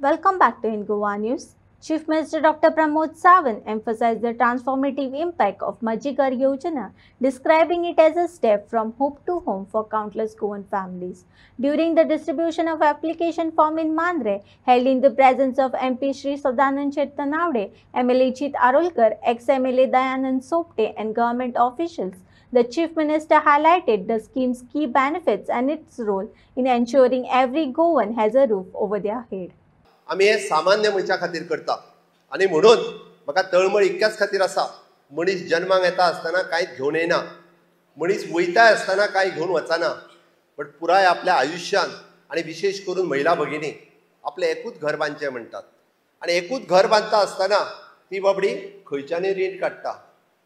Welcome back to In Goa News. Chief Minister Dr. Pramod Sawant emphasized the transformative impact of Majjigar Yojana, describing it as a step from hope to home for countless Goan families. During the distribution of application form in Mandre, held in the presence of MP Shri Sadanand Chettanavade, MLA Chit Arolkar, ex-MLA Dayanand Sopte and government officials, the Chief Minister highlighted the scheme's key benefits and its role in ensuring every Goan has a roof over their head. आम्ही हे सामान्य मनशा खातीर करता आणि म्हणून म्हाका तळमळ इतक्याच खातीर आसा मनीस जन्माक येता आसतना कांयच घेवन येना मनीस वयता आसतना कांय घेवन वचना बट पुराय आपल्या आयुश्यान आणि विशेष करून महिला भगिनी आपले एकूच घर बांदचें म्हणटात आणि एकूच घर बांदता आसतना ती बाबडी खंयच्यानय रीण काडटा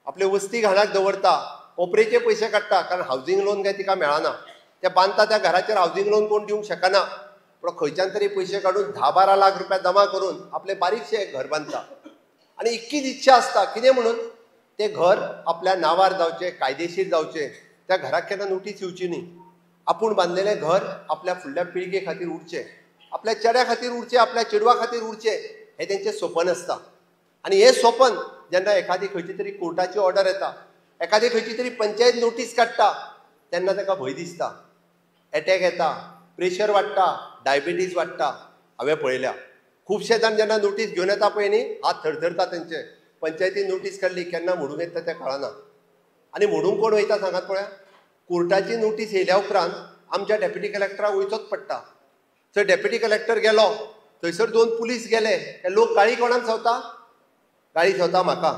आपले वस्ती घाणाक दवरता कोपरेचे पयशे काडटा कारण हावजींग लोन काय तिका मेळना ते बांदता त्या घराचेर हावजींग लोन कोण दिवंक शकना पण खंयच्यान तरी पयशे काढून 10-12 लाख रुपया जमा करून आपले बारीकशे घर बांदता आणि इतकीच इच्छा असता कितें म्हणून ते घर आपल्या नावार जावचे कायदेशीर जावचे त्या घराक केन्ना नोटीस येवची न्ही आपूण बांदलेले घर आपल्या फुडल्या पिळगे खातीर उरचे आपल्या चेड्या खातीर उरचे आपल्या चेडवा खातीर उरचे हे तेंचें स्वप्न असता आणि हे स्वप्न जेन्ना एखादी खंयची तरी कोर्टाची ऑर्डर येता एखादी खंयची तरी पंचायत नोटीस काडटा तेन्ना ताका भंय दिसता एटॅक येता प्रेशर वाडटा डायबिटीज वाडटा हांवें पळयल्या खुबशे जाण जेन्ना नोटीस घेवन येता पळय न्ही हात थरथरता तेंचे पंचायतीन नोटीस काडली केन्ना मोडून येता तें कळना आनी मोडूंक कोण वयता सांगात पळया कोर्टाची नोटीस येयल्या उपरांत आमच्या डेप्युटी कलेक्टराक वयचोच पडटा थंय डेप्युटी कलेक्टर गेलो थंयसर 2 पुलीस गेले हे लोक गाळी कोणाक सवता गाळी सवता म्हाका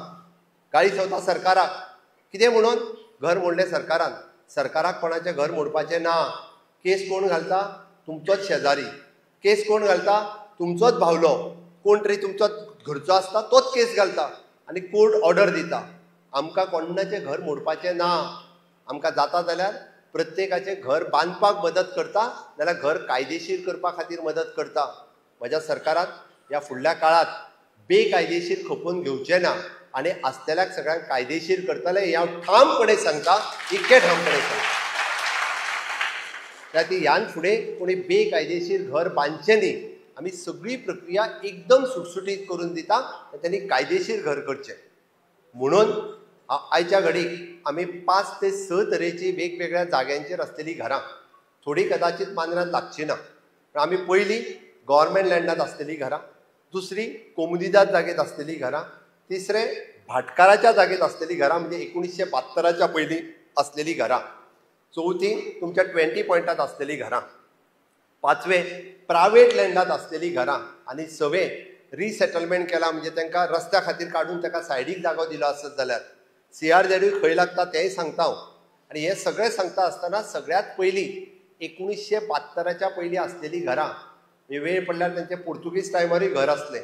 गाळी सवता सरकाराक कितें म्हणून घर मोडलें सरकाराक कोणाचें घर मोडपाचें ना केस कोण घालता तुमचोच शेजारी केस कोण घालता तुमचोच भावलो कोण तरी तुमचो घरचो आसता तोच केस घालता आनी कोर्ट ऑर्डर दिता आमकां कोणाचें घर मोडपाचें ना आमकां जाता जाल्यार प्रत्येकाचें घर बांदपाक मदत करता नाल्यार घर कायदेशीर करपा खातीर मदत करता म्हज्या सरकारान ह्या फुडल्या काळात बेकायदेशीर खपोवन घेवचें ना आनी आसतल्याक सगळ्यांक कायदेशीर करतले हे हांव ठामपणे सांगता इतकें ठामपणे सांगता त्या ती ह्यान फुडें कोणी बेकायदेशीर घर बांदचें न्ही आमी सगळी प्रक्रिया एकदम सुटसुटीत करून दिता आनी त्यांनी कायदेशीर घर करचें म्हणून आयच्या घडीक आमी 5 ते 6 तरेची वेगवेगळ्या जाग्यांचेर आसलेली घरां थोडी कदाचित मांद्रान लागची ना पण आमी पयलीं गव्हर्मेंट लँडात आसलेली घरां दुसरी कोमुदिदाद जागेत आसलेली घरां तिसरे भाटकाराच्या जागेत आसलेली घरां म्हणजे 1972च्या पयलीं आसलेली घरां चौथी तुमच्या 20 पॉयंटात आसलेली घरां पांचवे प्रायवेट लँडात आसलेली घरां आनी सवे रिसेटलमेंट केला म्हणजे तांकां रस्त्या खातीर काडून ताका सायडीक जागो दिलो आसत जाल्यार CRZ खंय लागता तेंय सांगता हांव आनी हे सगळें सांगता आसतना सगळ्यात पयलीं 1972च्या पयलीं आसलेली घरां वेळ पडल्यार तेंचे पोर्तुगीज टायमारूय घर आसलें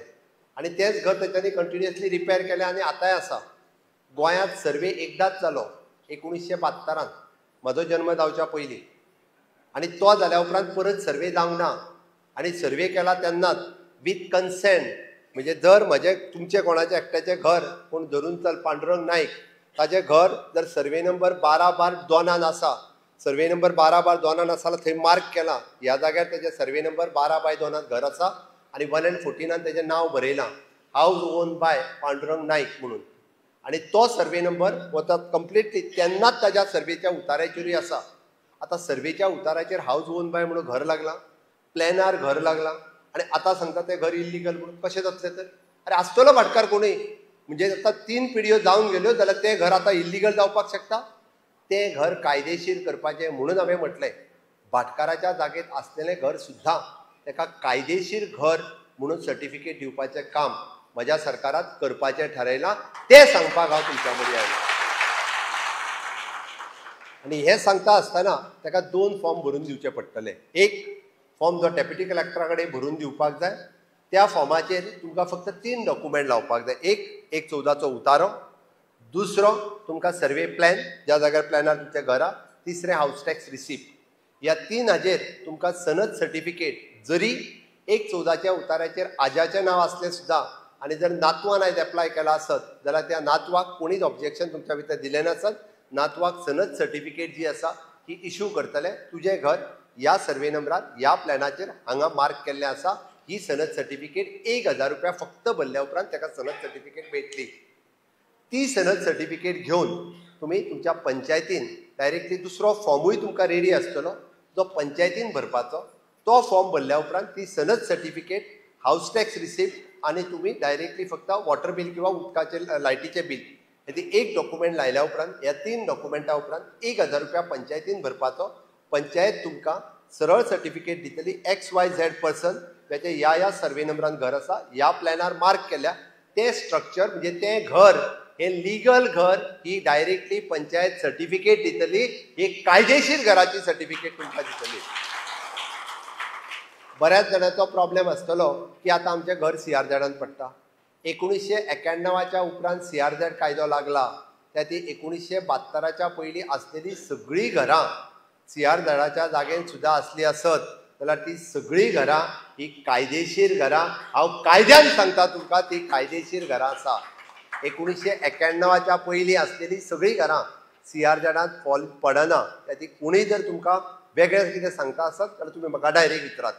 आनी तेंच घर तेंच्यांनी कंटिन्युअसली रिपेर केलें आनी आतांय आसा गोंयांत सर्वे एकदाच जालो 1972 म्हजो जन्म जावच्या पयलीं आनी तो जाल्या उपरांत परत सर्वे जावंक ना आनी सर्वे केला तेन्नाच विथ कन्सेंट म्हणजे जर तुमचें कोणाचें एकट्याचें घर कोण धरून चल पांडुरंग नायक ताचें घर जर सर्वे नंबर 12/2 आसा सर्वे नंबर 12/2 आसा थंय मार्क केला ह्या जाग्यार तेजें सर्वे नंबर 12/2 घर आसा आनी 114 तेजें नांव बरयलां हावज ओन बाय पांडुरंग नायक म्हणून आनी तो सर्वे नंबर वता कंप्लिटली तेन्नाच ताज्या सर्वेच्या उतार्याचेरूय आसा आतां सर्वेच्या उतार्याचेर हावज ओन बाय म्हणून घर लागलां प्लॅनार घर लागलां आनी आतां सांगता तें घर इल्लिगल म्हणून कशें जातलें तर अरे आसतलो भाटकार कोणूय म्हणजे आतां 3 पिढयो जावन गेल्यो जाल्यार तें घर आतां इल्लिगल जावपाक शकता तें घर कायदेशीर करपाचें म्हणून हांवें म्हटलें भाटकाराच्या जागेत आसलेलें घर सुद्दां ताका कायदेशीर घर म्हणून सर्टिफिकेट दिवपाचें काम म्हज्या सरकारात करपाचें थारायलां तें सांगपाक हांव तुमच्या मदीं आयलां आनी हें सांगता आसतना ताका 2 फॉर्म भरून दिवचे पडटले एक फॉर्म जो डेप्युटी कलेक्टरा कडेन भरून दिवपाक जाय त्या फॉर्माचेर तुमकां फक्त 3 डॉक्युमेंट लावपाक जाय एक 14चो उतारो दुसरो तुमकां सर्वे प्लॅन ज्या जाग्यार प्लॅनार तुमचें घर आहा तिसरें हावस टॅक्स रिसिप्ट ह्या 3 हाजेर तुमकां सनद सर्टिफिकेट जरी 14च्या उतार्याचेर आज्याचें नांव आसलें सुद्दां आनी जर नातवान आयज एप्लाय केला आसत जाल्यार त्या नातवाक कोणीच ऑब्जेक्शन तुमच्या भितर दिलें नासत नातवाक सनद सर्टिफिकेट जी आसा ही इश्यू करतले तुजें घर ह्या सर्वे नंबरार ह्या प्लॅनाचेर हांगा मार्क केल्लें आसा ही सनद सर्टिफिकेट 1000 रुपया फक्त भरल्या उपरांत ताका सनद सर्टिफिकेट मेळटली. ती सनद सर्टिफिकेट घेवन तुम्ही तुमच्या पंचायतीन डायरेक्टली दुसरो फॉर्मूय तुमकां रेडी आसतलो जो पंचायतीन भरपाचो. तो फॉर्म भरल्या उपरांत ती सनद सर्टिफिकेट, हाऊस टॅक्स रिसिप्ट आणि तुम्ही डायरेक्टली फक्त वॉटर बिल किंवा उदकाचे लायटीचे बिल हे एक डॉक्युमेंट लायल्या उपरांत ह्या 3 डॉक्युमेंटा उपरांत 1000 रुपया पंचायतीन भरपाचो. पंचायत तुमकां सरळ सर्टिफिकेट दितली XYZ पर्सन त्याचे ह्या सर्वे नंबरान घर आसा, ह्या प्लॅनार मार्क केल्या ते स्ट्रक्चर म्हणजे ते घर हे लिगल घर ही डायरेक्टली पंचायत सर्टिफिकेट दितली. एक कायदेशीर घराची सर्टिफिकेट तुमकां दितली. बऱ्याच जाणांचो प्रॉब्लेम आसतलो की आता आमचें घर CRZ पडटा. 1991च्या उपरांत CRZ कायदो लागला. त्या ती 1972च्या पयलीं आसलेली सगळीं घरां CRZच्या जागेन सुद्दां असली आसत जाल्यार ती सगळीं घरां ही कायदेशीर घरां. हांव कायद्यान सांगता तुमकां ती कायदेशीर घरां आसा. 1991च्या पयलीं आसलेली सगळीं घरां CRZांत फॉल पडना. त्या ती कोणीय जर तुमकां वेगळें कितें सांगता आसत जाल्यार तुमी म्हाका डायरेक्ट विचारात.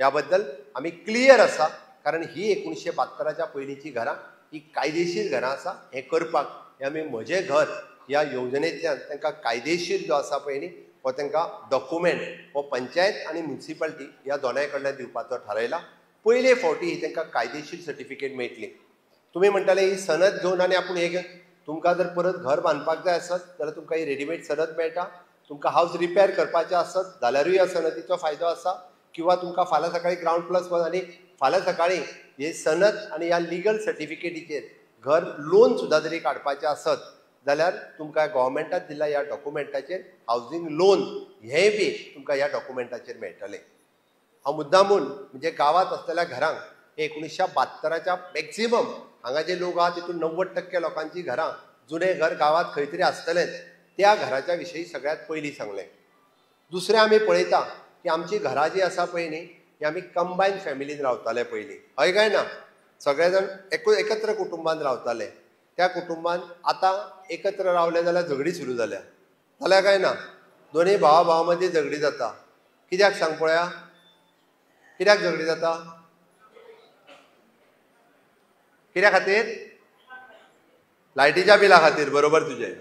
ह्या बद्दल आमी क्लियर आसा कारण ही 1972च्या पयलींची घरां ही कायदेशीर घरां आसा. हें करपाक हे आमी म्हजें घर ह्या योजनेंतल्यान तांकां कायदेशीर जो आसा पळय न्ही हो तांकां डॉक्युमेंट हो पंचायत आनी म्युनिसिपालिटी ह्या दोनांय कडल्यान दिवपाचो थारायला. पयले फावटी ही तांकां कायदेशीर सर्टिफिकेट मेळटली. तुम्ही म्हणटाले ही सनद घेवन आनी आपूण हे तुमकां जर परत घर बांदपाक जाय आसत जाल्यार तुमकां ही रेडीमेड सनद मेळटा. तुमकां हावस रिपेर करपाचें आसत जाल्यारूय ह्या सनदीचो फायदो आसा. किंवा तुमकां फाल्यां सकाळी ग्राउंड प्लस वन आनी फाल्यां सकाळी हे सनद आनी ह्या लिगल सर्टिफिकेटीचेर घर लोन सुद्दां जरी काडपाचें आसत जाल्यार तुमकां गव्हर्मेंटान दिल्ल्या ह्या डॉक्युमेंटाचेर हावजींग लोन हेंय बी तुमकां ह्या डॉक्युमेंटाचेर मेळटलें. हांव मुद्दामून म्हणजे गांवांत आसलेल्या घरांक 1972च्या मॅक्झिमम हांगा जे लोक आहात तितून 90% लोकांची घरां जुनें घर गांवांत खंय तरी आसतलेंच. त्या घराच्या विशयी सगळ्यात पयलीं सांगलें. दुसरें आमी पळयता की आमची घरां जी आसा पळय न्ही ही आमी कंबायन फॅमिलीन रावताले पयलीं. हय काय ना? सगळे जाण एकत्र कुटुंबान रावताले. त्या कुटुंबान आतां एकत्र रावले जाल्यार झगडी सुरू जाल्या काय ना? दोनूय भावा मदीं झगडी जाता. कित्याक सांग पळया? कित्याक झगडी जाता? कित्या खातीर? लायटीच्या बिला खातीर. बरोबर तुजें.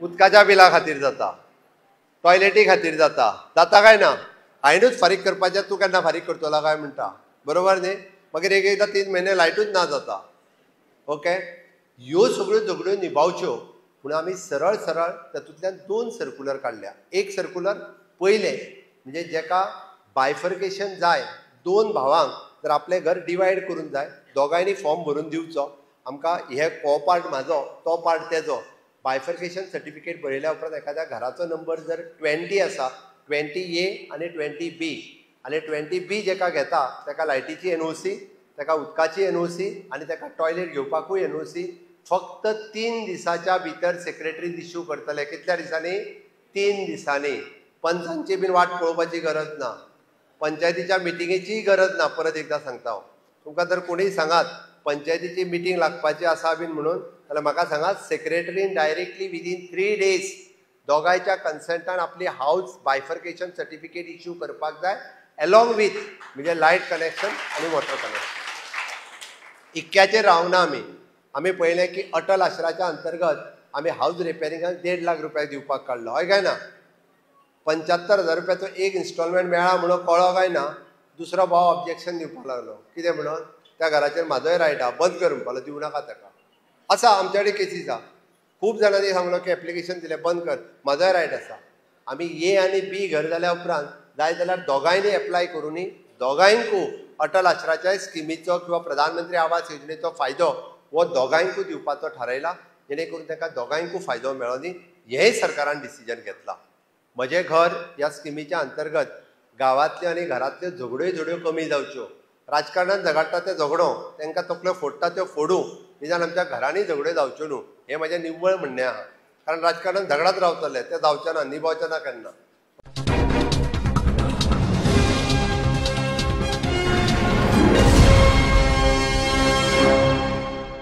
उदकाच्या बिला खातीर जाता, टॉयलेटी खातीर जाता काय ना? हांवेनूच फारीक करपाचें तूं केन्ना फारीक करतलो काय म्हणटा. बरोबर न्ही? मागीर एकदां 3 म्हयने लायटूच ना जाता. ओके, ह्यो सगळ्यो झगड्यो निभावच्यो म्हणून आमी सरळ तातूंतल्यान 2 सर्कुलर काडल्या. एक सर्कुलर पयले म्हणजे जेका बायफर्केशन जाय 2 भावांक जर आपलें घर डिवायड करून जाय दोगांयनी फॉर्म भरून दिवचो. आमकां हे हो पार्ट म्हाजो तो पार्ट तेजो. बायफर्केशन सर्टिफिकेट बरयल्या उपरांत एखाद्या घराचो नंबर जर 20 आसा 20A आनी 20B आनी 20B जेका घेता ताका लायटीची NOC, ताका उदकाची NOC आनी ताका टॉयलेट घेवपाकूय NOC फक्त 3 दिसाच्या भितर सेक्रेटरी इश्यू करतले. कितल्या दिसांनी? 3 दिसांनी. पंचांची बीन वाट पळोवपाची गरज ना. पंचायतीच्या मिटिंगेची गरज ना. परत एकदा सांगता हांव तुमकां जर कोणीय सांगात पंचायतीची मिटींग लागपाची आसा बीन म्हणून जाल्यार म्हाका सांगात सेक्रेटरीन डायरेक्टली विदीन 3 days दोगांयच्या कन्सेंटान आपली हाऊस बायफर्केशन सर्टिफिकेट इश्यू करपाक जाय अलॉंग वीथ म्हणजे लायट कनेक्शन आनी वॉटर कनेक्शन. इतक्याचेर रावना आमी पळयलें की अटल आश्राच्या अंतर्गत आमी हाऊस रिपेरिंगाक 1.5 लाख रुपया दिवपाक काडलो. हय काय ना? 75,000 रुपयाचो एक इन्स्टॉलमेंट मेळ्ळा म्हणून कळ्ळो काय ना? दुसरो भाव ऑब्जेक्शन दिवपाक लागलो. कितें म्हणून? त्या घराचेर म्हाजोय रायट आहा, बंद कर म्हणपालो, दिवं नाका ताका. आसा आमचे कडेन केसीस आहा. खूब जाणांनी सांगलो की एप्लिकेशन दिलें बंद कर, म्हाजोय रायट आसा. आमी A आनी B घर जाल्या उपरांत जाय जाल्यार दोगांयनी एप्लाय करूनी दोगांयकू अटल आश्राच्या स्किमीचो किंवा प्रधानमंत्री आवास योजनेचो फायदो हो दोगांयकू दिवपाचो थारायला जेणे करून ताका दोगांयकू फायदो मेळो न्ही हेंय सरकारान डिसिजन घेतला. म्हजें घर ह्या स्किमीच्या अंतर्गत गांवांतल्यो आनी घरांतल्यो झगड्यो कमी जावच्यो. राजकारणात झगडटा ते झगडो, तांकां तकल्यो फोडटा त्यो फोडूं, निदान आमच्या घरांनी झगड्यो जावच्यो न्हू हें म्हजें निव्वळ म्हणणें आहा. कारण राजकारणात झगडात रावतले ते जावचे ना, निभावचे ना केन्ना.